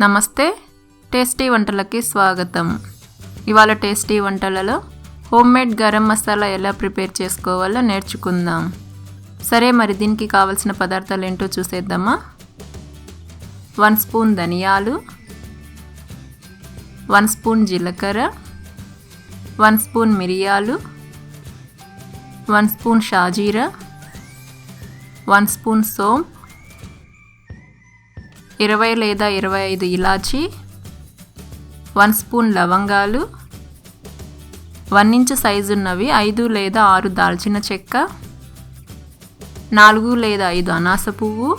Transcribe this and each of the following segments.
నమస్తే, టేస్టీ వంటలకి స్వాగతం. ఇవాళ టేస్టీ వంటలలో హోమ్మేడ్ గరం మసాలా ఎలా ప్రిపేర్ చేసుకోవాలో నేర్చుకుందాం. సరే, మరి దీనికి కావాల్సిన పదార్థాలు ఏంటో చూసేద్దామా. 1 స్పూన్ ధనియాలు, 1 స్పూన్ జీలకర్ర, 1 స్పూన్ మిరియాలు, 1 స్పూన్ షాజీరా, 1 స్పూన్ సోంపు, 20 లేదా 25 ఇలాచీ, 1 స్పూన్ లవంగాలు, 1 ఇంచు సైజు ఉన్నవి 5 లేదా 6 దాల్చిన చెక్క, 4 లేదా 5 అనాస పువ్వు,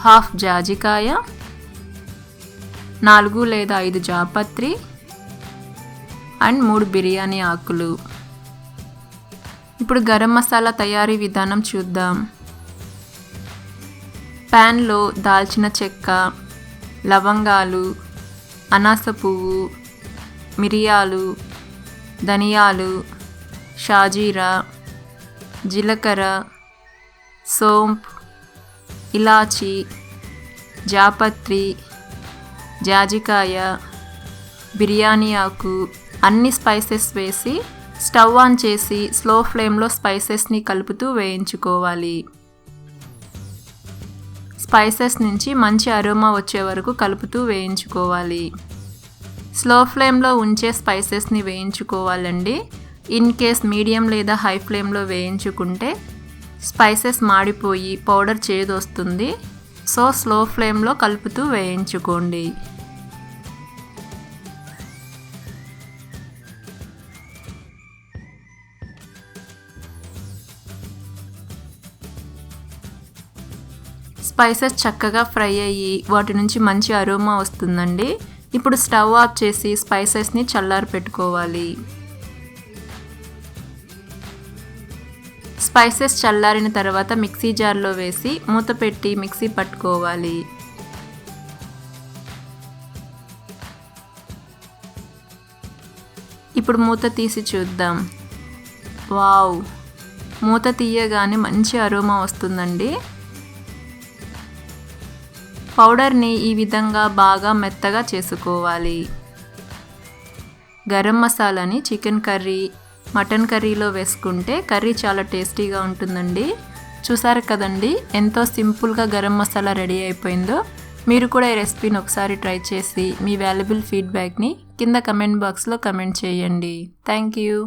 హాఫ్ జాజికాయ, 4 లేదా 5 జాపత్రి అండ్ 3 బిర్యానీ ఆకులు. ఇప్పుడు గరం మసాలా తయారీ విధానం చూద్దాం. ప్యాన్లో దాల్చిన చెక్క, లవంగాలు, అనాస పువ్వు, మిరియాలు, ధనియాలు, షాజీరా, జీలకర్ర, సోంపు, ఇలాచి, జాపత్రి, జాజికాయ, బిర్యానీ ఆకు అన్ని స్పైసెస్ వేసి స్టవ్ ఆన్ చేసి స్లో ఫ్లేమ్లో స్పైసెస్ని కలుపుతూ వేయించుకోవాలి. స్పైసెస్ నుంచి మంచి అరోమా వచ్చే వరకు కలుపుతూ వేయించుకోవాలి. స్లో ఫ్లేమ్లో ఉంచే స్పైసెస్ని వేయించుకోవాలండి. ఇన్ కేస్ మీడియం లేదా హై ఫ్లేమ్లో వేయించుకుంటే స్పైసెస్ మాడిపోయి పౌడర్ చేదొస్తుంది. సో స్లో ఫ్లేమ్లో కలుపుతూ వేయించుకోండి. స్పైసెస్ చక్కగా ఫ్రై అయ్యి వాటి నుంచి మంచి అరోమా వస్తుందండి. ఇప్పుడు స్టవ్ ఆఫ్ చేసి స్పైసెస్ని చల్లారి పెట్టుకోవాలి. స్పైసెస్ చల్లారిన తర్వాత మిక్సీ జార్లో వేసి మూత పెట్టి మిక్సీ పట్టుకోవాలి. ఇప్పుడు మూత తీసి చూద్దాం. వావ్, మూత తీయగానే మంచి అరోమా వస్తుందండి. పౌడర్ని ఈ విధంగా బాగా మెత్తగా చేసుకోవాలి. గరం మసాలాని చికెన్ కర్రీ, మటన్ కర్రీలో వేసుకుంటే కర్రీ చాలా టేస్టీగా ఉంటుందండి. చూసారు కదండి, ఎంతో సింపుల్గా గరం మసాలా రెడీ అయిపోయిందో. మీరు కూడా ఈ రెసిపీని ఒకసారి ట్రై చేసి మీ వాల్యుబుల్ ఫీడ్బ్యాక్ని కింద కమెంట్ బాక్స్లో కమెంట్ చేయండి. Thank you.